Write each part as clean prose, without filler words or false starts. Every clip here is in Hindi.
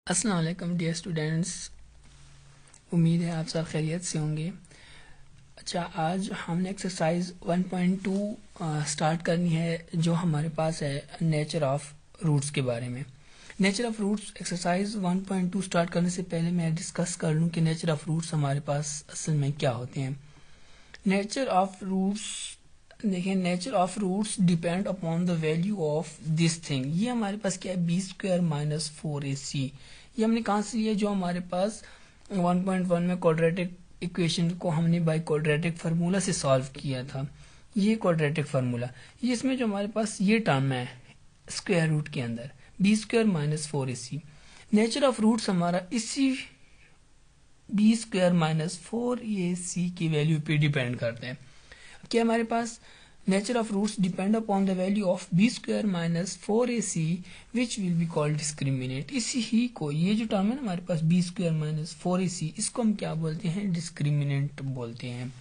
अस्सलाम वालेकुम डियर स्टूडेंट्स, उम्मीद है आप सब खैरियत से होंगे। अच्छा, आज हमने एक्सरसाइज 1.2 स्टार्ट करनी है, जो हमारे पास है नेचर ऑफ रूट्स के बारे में। Nature of roots exercise 1.2 start करने से पहले मैं डिस्कस कर लूँ कि नेचर ऑफ रूट्स हमारे पास असल में क्या होते हैं। नेचर ऑफ रूट्स देखिए, nature of roots depend upon the value of this thing. ये हमारे पास क्या है, b² - 4ac। ये हमने कहाँ से लिया, जो हमारे पास 1.1 में क्वाड्रेटिक इक्वेशन को हमने बाय क्वाड्रेटिक फार्मूला से सॉल्व किया था। ये क्वाड्रेटिक फार्मूला, ये इसमें जो हमारे पास ये टर्म है स्क्वायर रूट के अंदर b² - 4ac। Nature of roots हमारा इसी b² - 4ac की वैल्यू पे डिपेंड करते हैं। क्या हमारे पास nature of roots depend upon the value of b² - 4ac which will be called discriminant. इसी ही को, ये जो टर्म है ना हमारे पास b² - 4ac, इसको हम क्या बोलते हैं, डिस्क्रिमिनेंट बोलते हैं।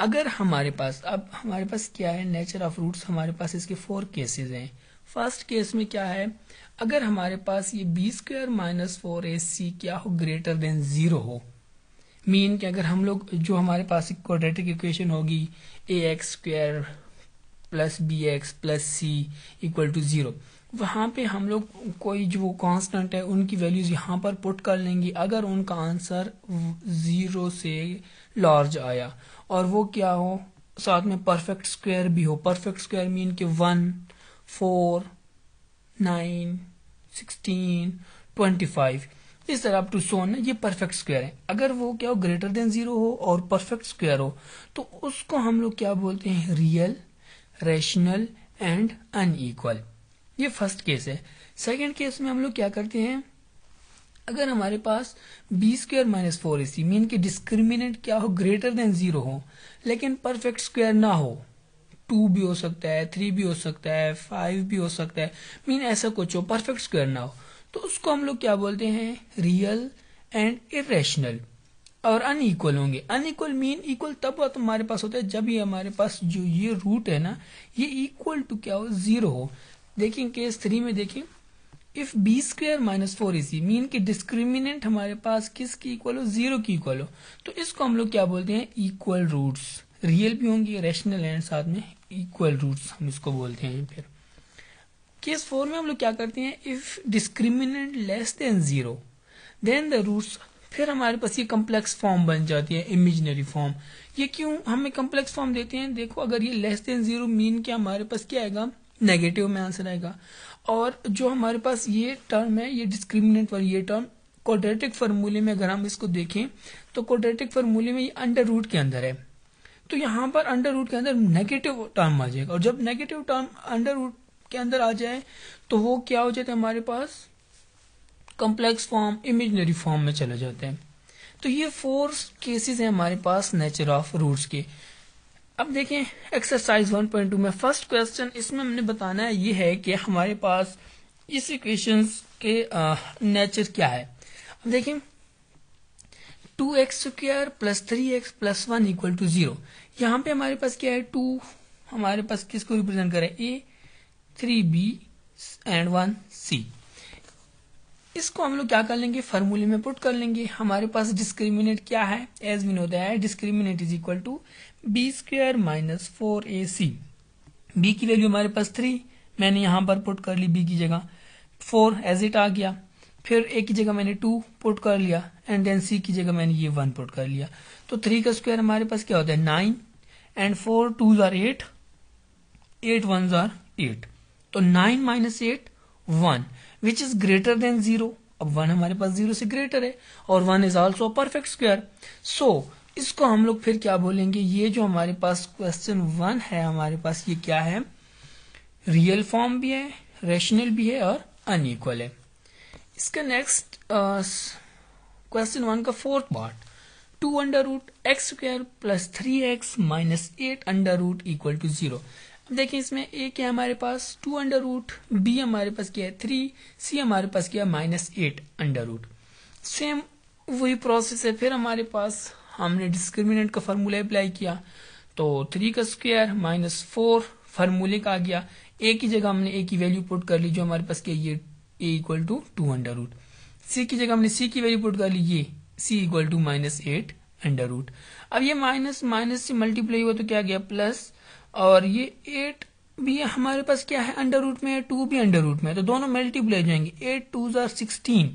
अगर हमारे पास, अब हमारे पास क्या है नेचर ऑफ रूट्स, हमारे पास इसके 4 केसेस हैं। फर्स्ट केस में क्या है, अगर हमारे पास ये b² - 4ac क्या हो, ग्रेटर देन 0 हो, मीन कि अगर हम लोग जो हमारे पास एक क्वाड्रेटिक इक्वेशन होगी ax² + bx + c = 0, वहाँ पे हम लोग कोई जो कांस्टेंट है उनकी वैल्यूज यहाँ पर पुट कर लेंगे। अगर उनका आंसर 0 से लार्ज आया और वो क्या हो, साथ में परफेक्ट स्क्वायर भी हो। परफेक्ट स्क्वायर मीन कि 1, 4, 9, 16, 25, इस तरह अप टू सो न, ये परफेक्ट स्क्वायर है। अगर वो क्या हो, ग्रेटर देन 0 हो और परफेक्ट स्क्वायर हो, तो उसको हम लोग क्या बोलते हैं, रियल, रैशनल एंड अनइक्वल। ये फर्स्ट केस है। सेकंड केस में हम लोग क्या करते हैं, अगर हमारे पास b² - 4ac मीन कि डिस्क्रिमिनेंट क्या हो, ग्रेटर देन 0 हो, लेकिन परफेक्ट स्क्वायर ना हो, 2 भी हो सकता है, 3 भी हो सकता है, 5 भी हो सकता है, मीन ऐसा कुछ हो, परफेक्ट स्क्वायर ना हो, तो उसको हम लोग क्या बोलते हैं, रियल एंड इरेशनल। और अनइक्वल होंगे। अनइक्वल मीन इक्वल तब हमारे पास होता है जब ये हमारे पास जो ये रूट है ना, ये इक्वल टू क्या हो, 0 हो। देखिए केस 3 में देखिए, इफ b² - 4ac मीन कि डिस्क्रिमिनेंट हमारे पास किसकी इक्वल हो, 0 की इक्वल हो, तो इसको हम लोग क्या बोलते हैं, इक्वल रूट्स। रियल भी होंगे, रैशनल एंड साथ में इक्वल रूट्स हम इसको बोलते हैं। फिर केस 4 में हम लोग क्या करते हैं, if discriminant less than 0 then the roots. फिर हमारे पास ये कम्प्लेक्स फॉर्म बन जाती है, इमेजिनरी फॉर्म। ये क्यों हमें कम्प्लेक्स फॉर्म देते हैं, देखो अगर ये लेस देन 0 मीन क्या हमारे पास क्या आएगा, नेगेटिव में आंसर आएगा। और जो हमारे पास ये टर्म है, ये डिस्क्रिमिनेंट वाली ये टर्म क्वाड्रेटिक फार्मूले में अगर हम इसको देखें तो क्वाड्रेटिक फार्मूले में ये अंडर रूट के अंदर है, तो यहाँ पर अंडर रूट के अंदर नेगेटिव टर्म आ जाएगा। और जब नेगेटिव टर्म अंडर रूट के अंदर आ जाए तो वो क्या हो जाता है, हमारे पास कॉम्प्लेक्स फॉर्म, इमेजिनरी फॉर्म में चले जाते हैं। तो ये 4 केसेस हैं हमारे पास नेचर ऑफ रूट्स के। अब देखें एक्सरसाइज 1.2 में फर्स्ट क्वेश्चन, इसमें हमने बताना है ये है कि हमारे पास इस इक्वेशंस के नेचर क्या है। अब देखें 2x² + 3x + 1 = 0। यहाँ पे हमारे पास क्या है, 2 हमारे पास किसको रिप्रेजेंट करे, a, 3b एंड 1c। इसको हम लोग क्या कर लेंगे, फार्मूले में पुट कर लेंगे। हमारे पास डिस्क्रिमिनेंट क्या है, as we know that discriminant is equal to b² - 4ac। b की वैल्यू हमारे पास 3, मैंने यहाँ पर पुट कर ली b की जगह, 4 एज इट आ गया। फिर a की जगह मैंने 2 पुट कर लिया, एंड देन c की जगह मैंने ये 1 पुट कर लिया। तो 3 का स्क्वायर हमारे पास क्या होता है, 9, and 4 2s are 8, 8 1s are 8। तो 9 - 8 1 विच इज ग्रेटर देन 0। अब 1 हमारे पास 0 से ग्रेटर है और 1 इज ऑल्सो परफेक्ट स्क्वायर। सो इसको हम लोग फिर क्या बोलेंगे, ये जो हमारे पास क्वेश्चन 1 है, हमारे पास ये क्या है, रियल फॉर्म भी है, रैशनल भी है और अनइक्वल है। इसका नेक्स्ट क्वेश्चन 1 का फोर्थ पार्ट, 2√x² + 3x - 8 √ 0। अब देखिए इसमें a क्या है हमारे पास, 2 b हमारे पास क्या है 3, c हमारे पास क्या है -8 सेम वही प्रोसेस है। फिर हमारे पास हमने डिस्क्रिमिनेंट का फार्मूला अप्लाई किया, तो 3 का स्क्वायर -4 फार्मूले का आ गया। a की जगह हमने a की वैल्यू पुट कर ली, जो हमारे पास क्या, ये a = 2 अंडर रूट। सी की जगह हमने सी की वैल्यू पुट कर ली, ये सी इक्वल टू -8 अंडर रूट। अब ये माइनस माइनस से मल्टीप्लाई हुआ तो क्या गया प्लस, और ये 8 भी हमारे पास क्या है अंडर रूट में है, 2 भी अंडर रूट में है, तो दोनों मल्टीप्लाई हो जाएंगे, 8 2 आर 16,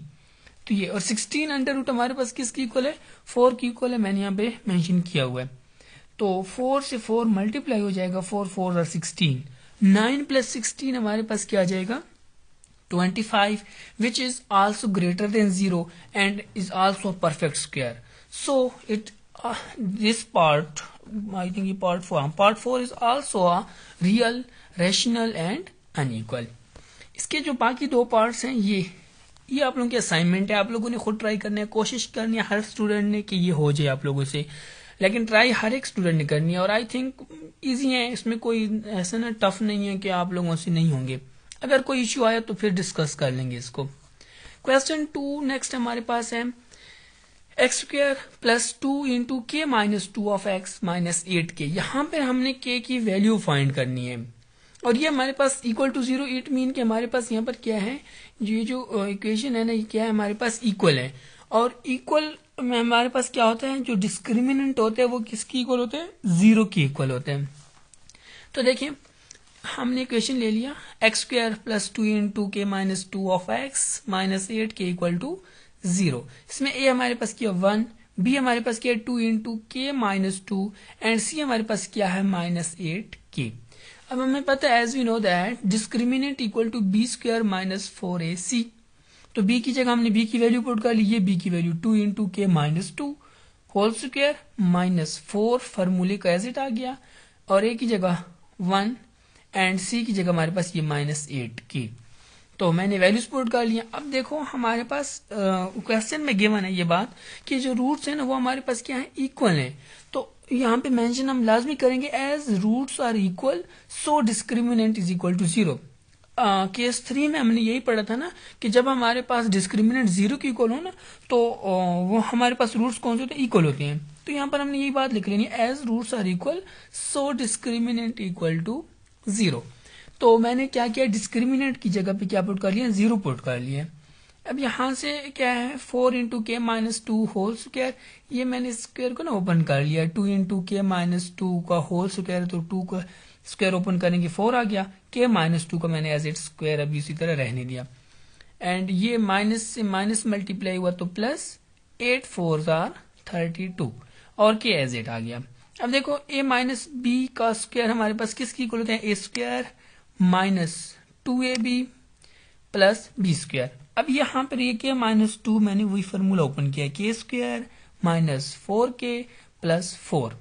तो ये और 16 अंडर रूट हमारे पास किसकी इक्वल है, 4 की इक्वल है, मैंने यहाँ पे मेंशन किया हुआ है। तो 4 से 4 मल्टीप्लाई हो जाएगा, 4 4 आर 16, 9 प्लस 16 हमारे पास क्या आ जाएगा 25, which is also greater than 0 and is also a perfect square. So it this part, I think part 4 is also a real, rational and unequal. इसके जो बाकी दो पार्ट्स हैं ये आप लोगों की असाइनमेंट है, आप लोगों ने खुद ट्राई करना है, कोशिश करनी है हर स्टूडेंट ने कि ये हो जाए आप लोगों से, लेकिन ट्राई हर एक स्टूडेंट ने करनी है और आई थिंक इजी है, इसमें कोई ऐसा ना टफ नहीं है कि आप लोगों से नहीं होंगे। अगर कोई इश्यू आया तो फिर डिस्कस कर लेंगे इसको। क्वेश्चन 2 नेक्स्ट हमारे पास है एक्स स्क्वायर प्लस 2 इंटू के माइनस 2 ऑफ एक्स माइनस 8 के। यहाँ पे हमने के की वैल्यू फाइंड करनी है और ये हमारे पास इक्वल टू 0, इट मीन कि हमारे पास यहाँ पर क्या है, ये जो इक्वेशन है ना ये क्या है हमारे पास इक्वल है, और इक्वल में हमारे पास क्या होता है, जो डिस्क्रिमिनेंट होते हैं वो किसकी इक्वल होते हैं, 0 की इक्वल होते हैं। तो देखिए हमने इक्वेशन ले लिया एक्स स्क्वायर प्लस 2 इंटू के माइनस 2 ऑफ एक्स माइनस 8 के इक्वल टू 0। इसमें ए हमारे पास क्या 1, बी हमारे पास क्या 2 इंटू के माइनस 2 एंड सी हमारे पास क्या है -8 के। अब हमें पता है as we know that discriminant equal to B square minus 4ac, तो बी की जगह हमने बी की वैल्यू पुट कर ली, ये बी की वैल्यू 2 इंटू के माइनस 2 होल स्क्वायर माइनस 4 फार्मूले का एज इट आ गया, और ए की जगह 1 एंड सी की जगह हमारे पास ये -8 की, तो मैंने वैल्यूज पुट कर लिया। अब देखो हमारे पास क्वेश्चन में गिवन है ये बात कि जो रूट्स है ना वो हमारे पास क्या है इक्वल है, तो यहाँ पे मेंशन हम लाजमी करेंगे as roots are equal so discriminant is equal to 0। Case 3 में हमने यही पढ़ा था ना कि जब हमारे पास डिस्क्रिमिनेंट 0 की इक्वल हो ना तो वो हमारे पास रूट्स कौन से होते हैं, इक्वल होते हैं। तो यहाँ पर हमने यही बात लिख लेनी है as roots are equal so discriminant equal to 0। तो मैंने क्या किया, डिस्क्रिमिनेंट की जगह पे क्या पुट कर लिया, 0 पुट कर लिया। अब यहाँ से क्या है 4 इंटू के माइनस 2 होल स्क्वायर, ये मैंने स्क्वायर को ना ओपन कर लिया, 2 इंटू के माइनस 2 का होल स्क्वायर, तो 2 का स्क्वायर ओपन करेंगे 4 आ गया, के माइनस 2 का मैंने एज इट स्क्वायर अभी इसी तरह रहने दिया, एंड ये माइनस से माइनस मल्टीप्लाई हुआ तो प्लस 8 4 आर 32 और के एज इट आ गया। अब देखो a माइनस बी का स्क्वायर हमारे पास किसकी इक्वल होता है, a square minus 2ab plus B square. अब यहाँ पर ये के माइनस 2 मैंने वही फॉर्मूला ओपन किया, के स्क्वायर माइनस 4k प्लस 4।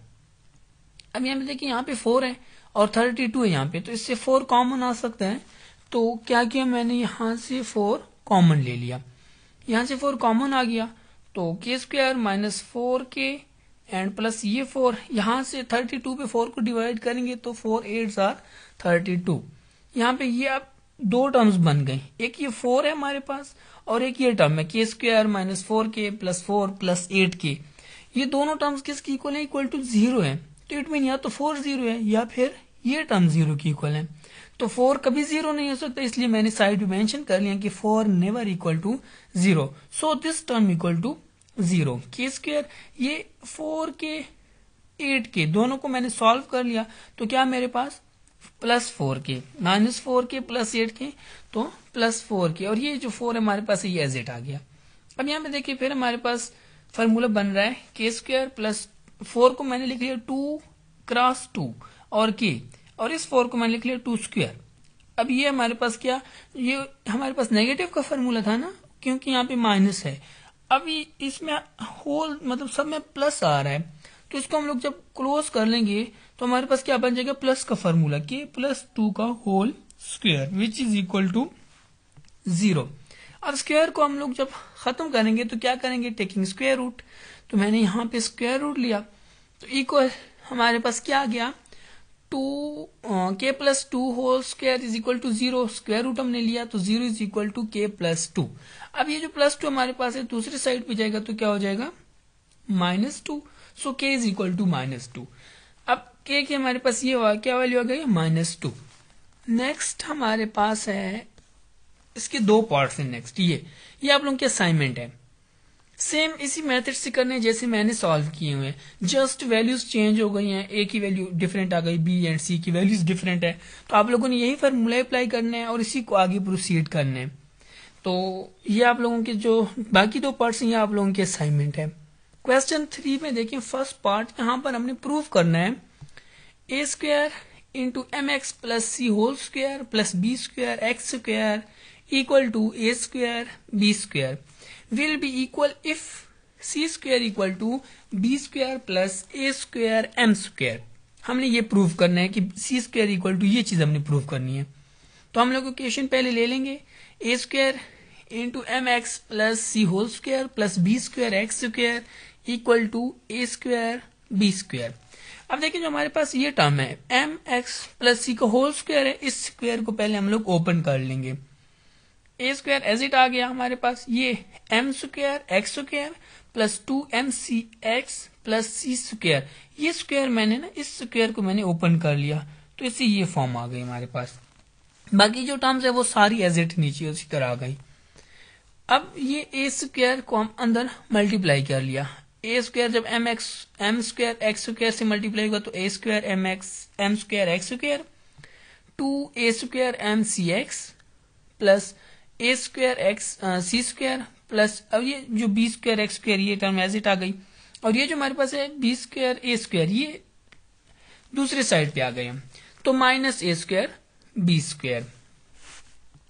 अब यहाँ पे देखिए यहाँ पे 4 है और 32 है यहाँ पे, तो इससे 4 कॉमन आ सकता है, तो क्या किया मैंने यहाँ से 4 कॉमन ले लिया, यहाँ से 4 कॉमन आ गया, तो के square minus 4k and plus ये 4, यहाँ से 32 पे 4 को डिवाइड करेंगे तो 4 8 आर 32। यहाँ पे ये अब दो टर्म्स बन गए, एक ये 4 है हमारे पास और एक ये टर्म है के square minus 4k plus 4 plus 8k। ये दोनों टर्म्स किसकी इक्वल है, इक्वल टू 0 है, तो इट मीन या तो 4 0 है या फिर ये टर्म 0 की इक्वल है, तो 4 कभी 0 नहीं हो सकता, इसलिए मैंने साइड में मेंशन कर लिया कि 4 never equal to 0, so this term equal to 0। K square ये 4k 8k दोनों को मैंने सॉल्व कर लिया, तो क्या मेरे पास plus 4k minus 4k plus 8k, तो प्लस 4k, और ये जो 4 हमारे पास ये एज इट आ गया। अब यहाँ पे देखिए फिर हमारे पास फॉर्मूला बन रहा है के स्क्वायर प्लस 4 को मैंने लिख लिया 2 क्रॉस 2 और k, और इस 4 को मैंने लिख लिया 2 स्क्वायर। अब ये हमारे पास क्या, ये हमारे पास नेगेटिव का फॉर्मूला था ना, क्योंकि यहाँ पे माइनस है, अभी इसमें होल मतलब सब में प्लस आ रहा है, तो इसको हम लोग जब क्लोज कर लेंगे तो हमारे पास क्या बन जाएगा, प्लस का फॉर्मूला के प्लस 2 का whole square which is equal to 0। अब स्क्वायर को हम लोग जब खत्म करेंगे तो क्या करेंगे, टेकिंग स्क्वायर रूट, तो मैंने यहाँ पे स्क्वायर रूट लिया, तो इक्वल हमारे पास क्या आ गया 2 plus 2 whole square is equal to 0, square root हमने लिया तो 0 is equal to K plus 2। अब ये जो प्लस 2 हमारे पास है दूसरी साइड पे जाएगा तो क्या हो जाएगा -2, सो के इज इक्वल टू -2। अब के की हमारे पास ये क्या वैल्यू आ गई -2। नेक्स्ट हमारे पास है इसके दो पार्ट्स हैं नेक्स्ट। ये आप लोगों के असाइनमेंट है। सेम इसी मेथड से करने जैसे मैंने सॉल्व किए हुए हैं, जस्ट वैल्यूज चेंज हो गई हैं, ए की वैल्यू डिफरेंट आ गई, बी एंड सी की वैल्यूज डिफरेंट है, तो आप लोगों ने यही फॉर्मूला अप्लाई करने हैं और इसी को आगे प्रोसीड करने हैं। तो ये आप लोगों के जो बाकी दो पार्ट्स हैं ये आप लोगों के असाइनमेंट है। क्वेश्चन 3 में देखिए फर्स्ट पार्ट, यहाँ पर हमने प्रूव करना है a square into M x plus C whole square plus B square x square equal to A square B square will be equal if c square equal to b square plus a square m square। हमने ये प्रूव करना है कि c square equal to ये चीज हमने प्रूव करनी है। तो हम लोग इक्वेशन पहले ले लेंगे a square into M x plus C whole square plus B square x square equal to A square B square. अब देखिए जो हमारे पास ये टर्म है एम एक्स प्लस सी का होल स्क्वायर है, इस स्क्वायर को पहले हम लोग ओपन कर लेंगे। ए स्क्वायर एज इट आ गया हमारे पास, ये m square x square plus 2mc x plus c square, ये स्क्वायर मैंने ना इस स्क्वायर को मैंने ओपन कर लिया तो इससे ये फॉर्म आ गई हमारे पास। बाकी जो टर्म्स है वो सारी एज इट नीचे उसी तरह आ गई। अब ये ए स्क्वायर को हम अंदर मल्टीप्लाई कर लिया, ए स्क्वायर जब एम स्क्वायर एक्स स्क्वायर से मल्टीप्लाई होगा तो a square m square x square 2a square M C x plus A square x c square plus अब ये जो बी स्क्वायर एक्स स्क्वायर ये टर्म एज इट आ गई, और ये जो हमारे पास है बी स्क्वायर ए स्क्वायर ये दूसरे साइड पे आ गए हम, तो माइनस ए स्क्वायर बी स्क्वायर।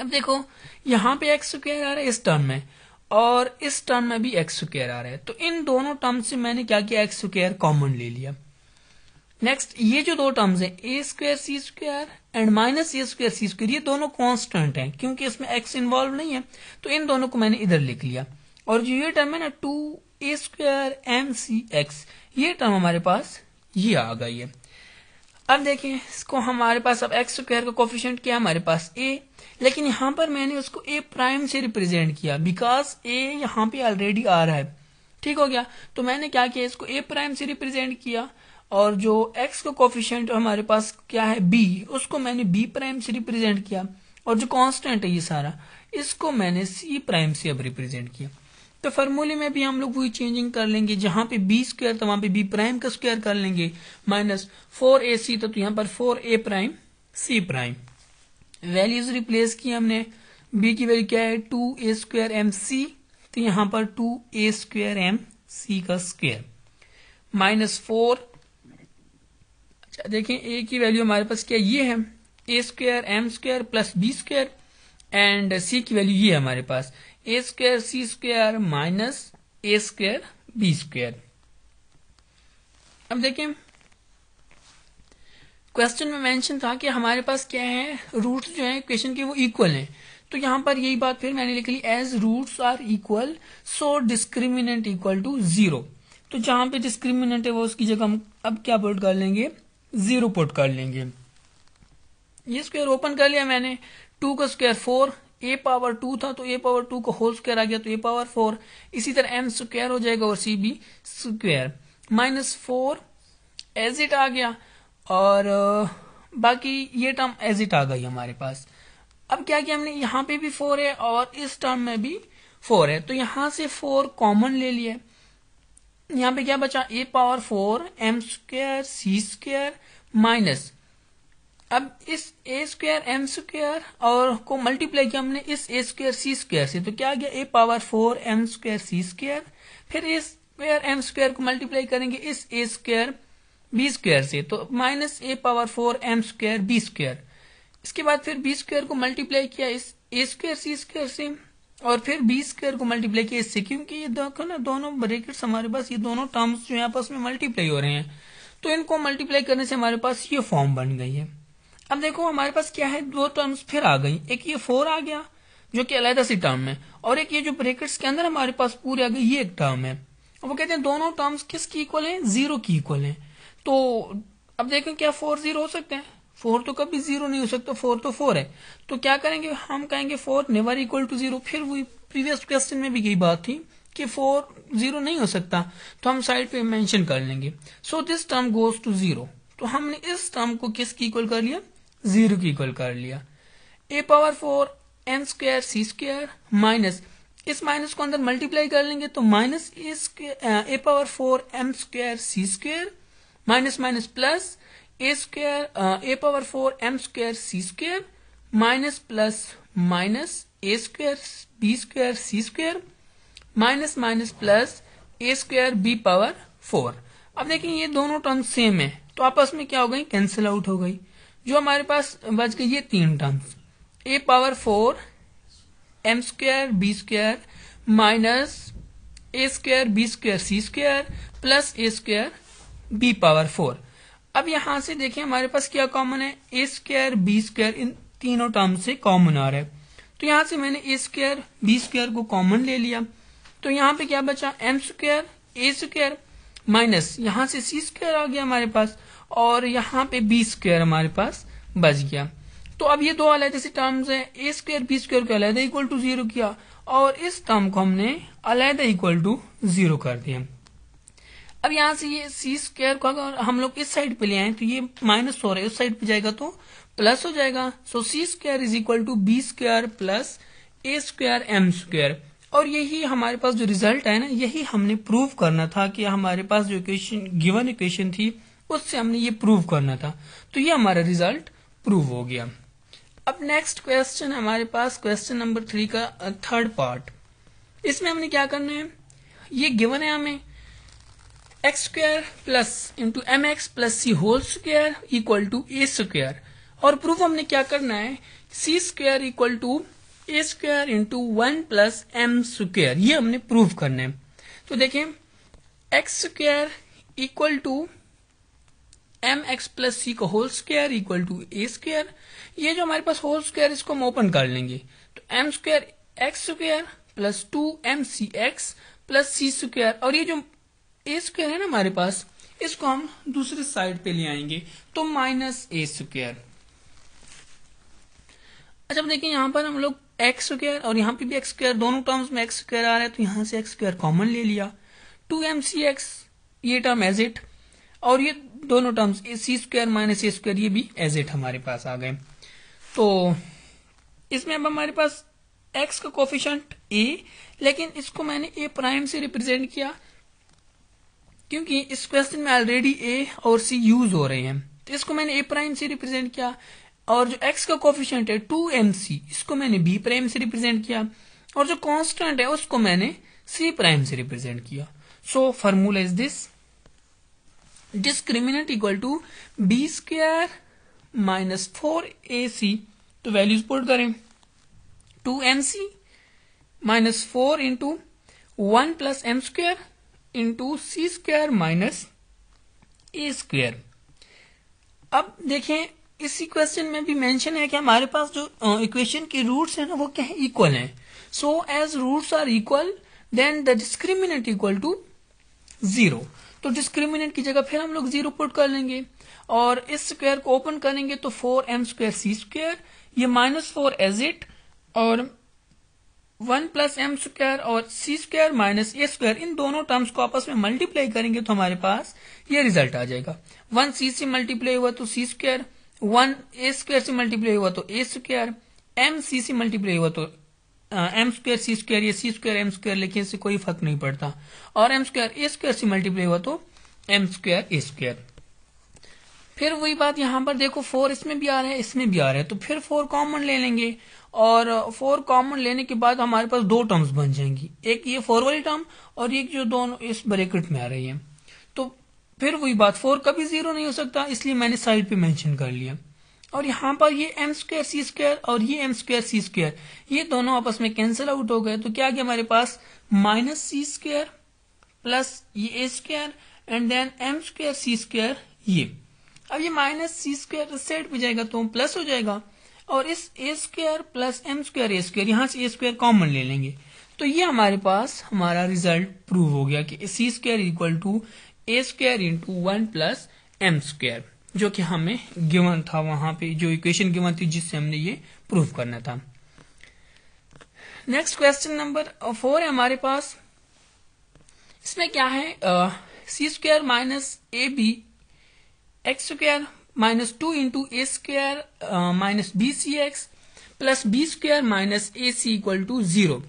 अब देखो यहाँ पे एक्स स्क्वायर आ रहा है इस टर्म में और इस टर्म में भी एक्स स्क्वायर आ रहा है, तो इन दोनों टर्म से मैंने क्या किया एक्स स्क्वायर कॉमन ले लिया। नेक्स्ट ये जो दो टर्म्स हैं a square C square and minus A square C square ये दोनों कांस्टेंट हैं क्योंकि इसमें एक्स इन्वॉल्व नहीं है, तो इन दोनों को मैंने इधर लिख लिया। और जो ये टर्म है ना 2a square M C X ये टर्म हमारे पास ये आ गई है। अब देखें इसको हमारे पास अब एक्स स्क्वायर का कोफिशिएंट क्या है हमारे पास a, लेकिन यहाँ पर मैंने उसको a प्राइम से रिप्रेजेंट किया बिकॉज a यहाँ पे ऑलरेडी आ रहा है। ठीक हो गया, तो मैंने क्या किया इसको a प्राइम से रिप्रेजेंट किया और जो x का कोफिशिएंट हमारे पास क्या है b, उसको मैंने b प्राइम से रिप्रेजेंट किया और जो कांस्टेंट है ये सारा इसको मैंने c प्राइम से अब रिप्रेजेंट किया। तो फॉर्मूले में भी हम लोग वही चेंजिंग कर लेंगे, जहां पे b स्क्वायर तो वहां पे b प्राइम का स्क्वायर कर लेंगे माइनस 4ac तो यहाँ पर 4a prime c prime. Values replace की हमने, b की वैल्यू क्या है 2a स्क्वायर एम सी, तो यहाँ पर 2a स्क्वायर एम सी का स्क्वायर माइनस 4। देखें ए की वैल्यू हमारे पास क्या ये है a square m square plus B square and c की वैल्यू ये है हमारे पास a square C square minus A square B square. अब देखें क्वेश्चन में मेंशन था कि हमारे पास क्या है रूट्स जो है इक्वेशन के वो इक्वल हैं, तो यहां पर यही बात फिर मैंने लिख ली as roots are equal so discriminant equal to 0। तो जहां पे डिस्क्रिमिनेंट है वो उसकी जगह हम अब क्या पुट कर लेंगे 0 पुट कर लेंगे। ये स्क्वायर ओपन कर लिया मैंने, 2 का स्क्वायर 4, a पावर 2 था तो a पावर 2 का होल स्क्वायर आ गया तो a पावर 4, इसी तरह m स्क्वायर हो जाएगा और c भी स्क्वायर माइनस 4 एज इट आ गया और बाकी ये टर्म एज इट आ गई हमारे पास। अब क्या किया हमने यहाँ पे भी 4 है और इस टर्म में भी 4 है, तो यहां से 4 कॉमन ले लिया। यहाँ पे क्या बचा a power 4 m square C square minus अब इस a स्क्वायर m स्क्वायर और को मल्टीप्लाई किया हमने इस a स्क्वायर सी स्क्वायर से, तो क्या आ गया a power 4 m square C square, फिर a स्क्वायर m स्क्वायर को मल्टीप्लाई करेंगे इस a स्क्वायर b स्क्वायर से, तो minus a power 4 m square b square. इसके बाद फिर b स्क्वायर को मल्टीप्लाई किया इस a स्क्वायर सी स्क्वायर से और फिर बी स्क्वायर को मल्टीप्लाई किया इससे, क्योंकि ये देखो ना दोनों ब्रैकेट्स हमारे पास ये दोनों टर्म्स जो है आपस में मल्टीप्लाई हो रहे हैं, तो इनको मल्टीप्लाई करने से हमारे पास ये फॉर्म बन गई है। अब देखो हमारे पास क्या है दो टर्म्स फिर आ गई, एक ये 4 आ गया जो कि अलग सी टर्म है और एक ये जो ब्रैकेट्स के अंदर हमारे पास पूरी आ गई ये एक टर्म है। वो कहते हैं दोनों टर्म्स किसकी इक्वल है 0 की इक्वल है। तो अब देखो क्या 4 0 हो सकते हैं, 4 तो कभी 0 नहीं हो सकता, 4 तो 4 है, तो क्या करेंगे हम कहेंगे 4 नेवर इक्वल टू 0। फिर वही प्रीवियस क्वेश्चन में भी यही बात थी कि 4 0 नहीं हो सकता, तो हम साइड पे मेंशन कर लेंगे so this term goes to 0। तो हमने इस टर्म को किसकी इक्वल कर लिया 0 की इक्वल कर लिया। a power 4 M square C square minus, इस माइनस को अंदर मल्टीप्लाई कर लेंगे तो minus A power 4 M square C square minus minus plus A square A power 4 M square C square minus plus minus A square B square C square minus minus plus A square B power 4। अब देखिए ये दोनों टर्म सेम है तो आपस में क्या हो गई, कैंसिल आउट हो गई। जो हमारे पास बच गई ये तीन terms, a power 4 M square B square minus A square B square C square plus A square B power 4। अब यहां से देखिए हमारे पास क्या कॉमन है, ए स्क्वायर बी स्क्वायर इन तीनों टर्म से कॉमन आ रहा है तो यहां से मैंने ए स्क्वायर बी स्क्वायर को कॉमन ले लिया तो यहाँ पे क्या बचा, M square A square minus यहां से सी स्क्वायर आ गया हमारे पास और यहाँ पे बी स्क्वायर हमारे पास बच गया। तो अब ये दो अलग जैसे टर्म्स है, ए स्क्वायर बी स्क्वायर को अलग इक्वल टू 0 किया और इस टर्म को हमने अलग इक्वल टू 0 कर दिया। अब यहाँ से ये सी स्क्वायर को अगर हम लोग इस साइड पे ले आए तो ये माइनस हो रहा है, उस साइड पे जाएगा तो प्लस हो जाएगा। So C square is equal to B square plus A square m square. और यही हमारे पास जो रिजल्ट है ना, यही हमने प्रूव करना था कि हमारे पास जो इक्वेशन गिवन इक्वेशन थी उससे हमने ये प्रूव करना था। तो ये हमारा रिजल्ट प्रूव हो गया। अब नेक्स्ट क्वेश्चन हमारे पास क्वेश्चन नंबर 3 का थर्ड पार्ट। इसमें हमने क्या करना है, ये गिवन है हमें x square plus into M x plus C whole square equal to A square और प्रूफ हमने क्या करना है, सी square equal to A square into 1 plus M square, ये हमने प्रूव करना है। तो देखें x square equal to m x plus c का whole square equal to A square, ये जो हमारे पास होल स्क्वायर इसको हम ओपन कर लेंगे तो m square x square plus 2 m सी एक्स प्लस सी स्क्वायर और ये जो ए स्क्वायर है ना हमारे पास इसको हम दूसरे साइड पे ले आएंगे तो माइनस ए स्क्वायर। अच्छा देखिए यहाँ पर हम लोग एक्स स्क्वायर और यहाँ पे भी एक्स स्क्वायर दोनों टर्म्स में एक्स स्क्वायर आ रहा है तो यहाँ से एक्स स्क्वायर कॉमन ले लिया, 2mcx ये टर्म एज इट और ये दोनों टर्म्स सी स्क्वायर माइनस ए स्क्वायर ये भी एज इट हमारे पास आ गए। तो इसमें अब हमारे पास x का कोफिशिएंट a, लेकिन इसको मैंने a प्राइम से रिप्रेजेंट किया क्योंकि इस क्वेश्चन में ऑलरेडी a और c यूज हो रहे हैं तो इसको मैंने a प्राइम से रिप्रेजेंट किया और जो x का कोफिशिएंट है 2mc इसको मैंने b प्राइम से रिप्रेजेंट किया और जो कांस्टेंट है उसको मैंने c प्राइम से रिप्रेजेंट किया। So formula is this, discriminant equal to B square minus 4ac, तो वैल्यूज पुट करें 2mc minus 4 into 1 plus M square into C square minus ए स्क्वायर। अब देखें इसी क्वेश्चन में भी मेंशन है कि हमारे पास जो इक्वेशन के रूट्स है ना वो क्या है, इक्वल है। So as roots are equal then the discriminant equal to 0। तो डिस्क्रिमिनेंट की जगह फिर हम लोग 0 पुट कर लेंगे और इस स्क्वायर को ओपन करेंगे तो 4m स्क्वायर सी स्क्वायर, ये माइनस 4 एज इट और 1 प्लस एम स्क्वायर और सी स्क्वायर माइनस ए स्क्वायर, इन दोनों टर्म्स को आपस में मल्टीप्लाई करेंगे तो हमारे पास ये रिजल्ट आ जाएगा। 1 सी से मल्टीप्लाई हुआ तो सी स्क्वायर, 1 ए स्क्वायर से मल्टीप्लाई हुआ तो ए स्क्वायर, एम सी से मल्टीप्लाई हुआ तो एम स्क्वायर सी स्क्वायर, ये सी स्क्वायर एम स्क्वायर लेकिन इससे कोई फर्क नहीं पड़ता, और एम स्क्वायर ए स्क्वायर से मल्टीप्लाई हुआ तो एम स्क्वायर ए स्क्वायर। फिर वही बात यहाँ पर देखो 4 इसमें भी आ रहा है इसमें भी आ रहा है तो फिर 4 कॉमन ले लेंगे और 4 कॉमन लेने के बाद हमारे पास दो टर्म्स बन जाएंगी, एक ये 4 वाली टर्म और एक जो दोनों इस ब्रैकेट में आ रही है। तो फिर वही बात 4 कभी 0 नहीं हो सकता इसलिए मैंने साइड पे मेंशन कर लिया। और यहाँ पर ये एम स्क्वायर सी स्क्वायर और ये एम स्क्वायर सी स्क्वायर ये दोनों आपस में कैंसिल आउट हो गए तो क्या गया हमारे पास माइनस सी स्क्वायर प्लस ये A square and then M square C square ये। अब ये माइनस सी स्क्वायर इस साइड पे जाएगा तो प्लस हो जाएगा और इस A square plus M square A square यहाँ से ए स्क्वायर कॉमन ले लेंगे तो ये हमारे पास हमारा रिजल्ट प्रूव हो गया कि C square equal to A square into 1 plus M square, जो कि हमें गिवन था वहां पे जो इक्वेशन गिवन थी जिससे हमने ये प्रूव करना था। नेक्स्ट क्वेश्चन नंबर 4 है हमारे पास, इसमें क्या है सी square minus A B X square minus 2 into A square minus B C x plus B square minus A C equal to 0।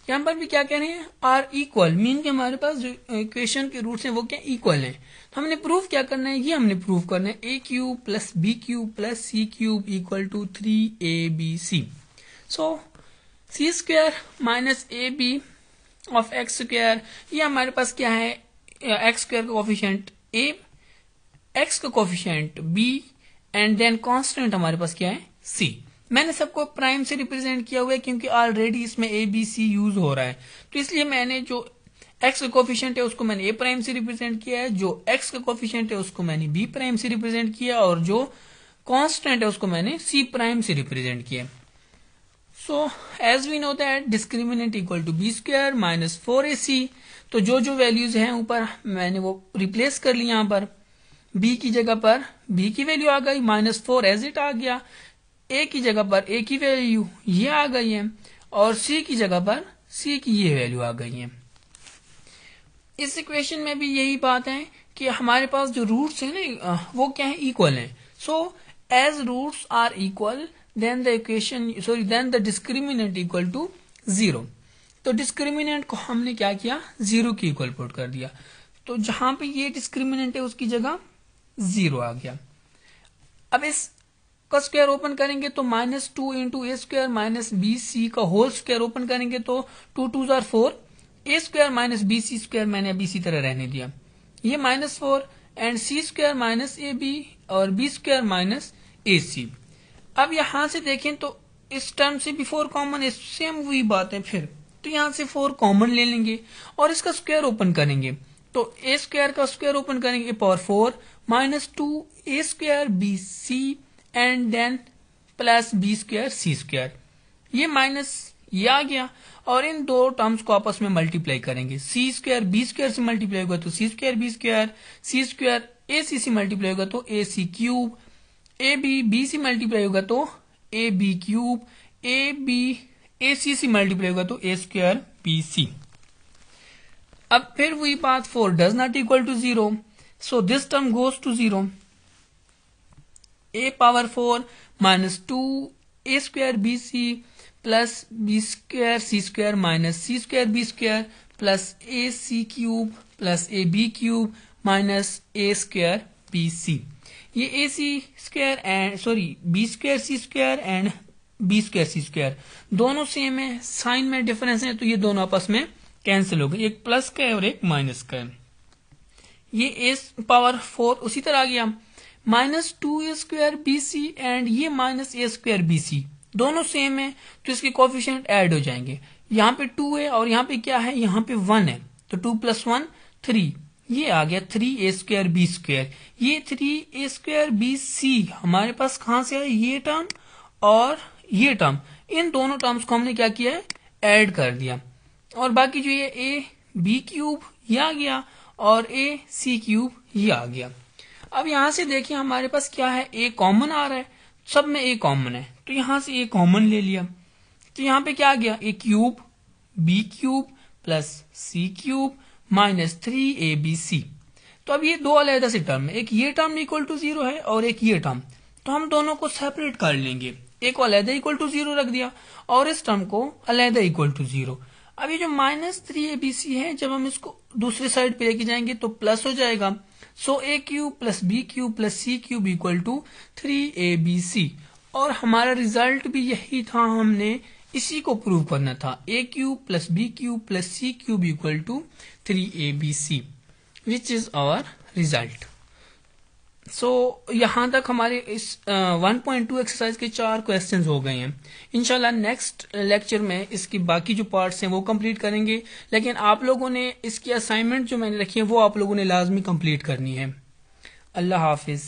यहाँ पर भी क्या कह रहे हैं, आर इक्वल, मीन के हमारे पास जो इक्वेशन के रूट्स हैं वो क्या इक्वल हैं। तो हमने प्रूफ क्या करना है, ये हमने प्रूफ करना है A cube plus B cube plus C cube equal to 3ab। So C square minus A B of X square, ये हमारे पास क्या है, एक्स स्क्वायर का कोफिशिएंट ए, एक्स का coefficient B and then constant हमारे पास क्या है सी। मैंने सबको प्राइम से रिप्रेजेंट किया हुआ है क्योंकि ऑलरेडी इसमें ए बी सी यूज हो रहा है, तो इसलिए मैंने जो एक्स का कोफिशिएंट है उसको मैंने ए प्राइम से रिप्रेजेंट किया है, जो एक्स का कोफिशिएंट है उसको मैंने बी प्राइम से रिप्रेजेंट किया, और जो कांस्टेंट है उसको मैंने सी प्राइम से रिप्रेजेंट किया। So as we know that discriminant equal to B square minus 4ac, तो जो जो वैल्यूज हैं ऊपर मैंने वो रिप्लेस कर ली। यहाँ पर b की जगह पर b की वैल्यू आ गई, -4 एज इट आ गया, a की जगह पर a की वैल्यू ये आ गई है, और c की जगह पर c की ये वैल्यू आ गई है। इस इक्वेशन में भी यही बात है कि हमारे पास जो रूट्स है ना वो क्या है, इक्वल है। So as roots are equal then the equation then the discriminant equal to 0। तो डिस्क्रिमिनेंट को हमने क्या किया, 0 की इक्वल पुट कर दिया, तो जहां पे ये डिस्क्रिमिनेंट है उसकी जगह 0 आ गया। अब इस का स्क्वायर ओपन करेंगे तो -2 into A square minus B C का होल स्क्वायर ओपन करेंगे तो 2 2 जार 4, A square minus B C square मैंने अभी इसी तरह रहने दिया, ये -4 and C square minus A B और B square minus A C. अब यहां से देखें तो इस टर्म से भी 4 कॉमन है, सेम वही बात है फिर, तो यहां से 4 कॉमन ले लेंगे और इसका स्क्वायर ओपन करेंगे, तो ए स्क्वायर का स्क्वायर ओपन करेंगे power 4 -2 a square B c and then plus B square C square, ये माइनस ये आ गया, और इन दो टर्म्स को आपस में मल्टीप्लाई करेंगे, सी स्क्वायर बी स्क्वायर से मल्टीप्लाई होगा तो C square B square, C square A C से मल्टीप्लाई होगा तो A C cube, A B B से मल्टीप्लाई होगा तो A B cube, A B A C से मल्टीप्लाई होगा तो ए स्क्वायर बी सी। अब फिर वही बात, 4 does not equal to 0, so this term goes to 0, a power 4 -2 a square B C plus B square C square minus C square B square plus A C cube plus A B cube minus A square B C. ये A C square and B square C square and B square C square दोनों सेम है, साइन में डिफरेंस है, तो ये दोनों आपस में कैंसिल हो गए, एक प्लस का है और एक माइनस का है। ये ए पावर 4 उसी तरह आ गया, -2 a square B c and ये माइनस ए स्क्वायर बी सी दोनों सेम है, तो इसके कोफिशिएंट ऐड हो जाएंगे। यहाँ पे 2 है और यहाँ पे क्या है, यहाँ पे 1 है, तो 2 + 1 3, ये आ गया 3 ए स्क्वायर बी स्क्वायर। ये 3 ए स्क्वायर बी सी हमारे पास कहाँ से आया, ये टर्म और ये टर्म, इन दोनों टर्म्स को हमने क्या किया है, ऐड कर दिया, और बाकी जो ये ए बी क्यूब ये आ गया और ए सी क्यूब ये आ गया। अब यहां से देखिए हमारे पास क्या है, ए कॉमन आ रहा है, सब में ए कॉमन है, तो यहां से ए कॉमन ले लिया, तो यहाँ पे क्या आ गया, ए cube B cube plus C cube minus 3 B C. तो अब ये दो अलग से टर्म है, एक ये टर्म इक्वल टू 0 है और एक ये टर्म, तो हम दोनों को सेपरेट कर लेंगे, एक को अलग इक्वल टू 0 रख दिया और इस टर्म को अलग इक्वल टू 0। अब ये जो -3abc है, जब हम इसको दूसरी साइड पे लेके जाएंगे तो प्लस हो जाएगा, so A cube plus B cube plus C cube equal to 3abc, और हमारा रिजल्ट भी यही था, हमने इसी को प्रूव करना था, A cube plus B cube plus C cube equal to 3abc, which is our result. So यहां तक हमारे इस 1.2 एक्सरसाइज के 4 क्वेश्चंस हो गए हैं। इंशाल्लाह नेक्स्ट लेक्चर में इसकी बाकी जो पार्ट्स हैं वो कंप्लीट करेंगे, लेकिन आप लोगों ने इसकी असाइनमेंट जो मैंने रखी है वो आप लोगों ने लाजमी कंप्लीट करनी है। अल्लाह हाफिज।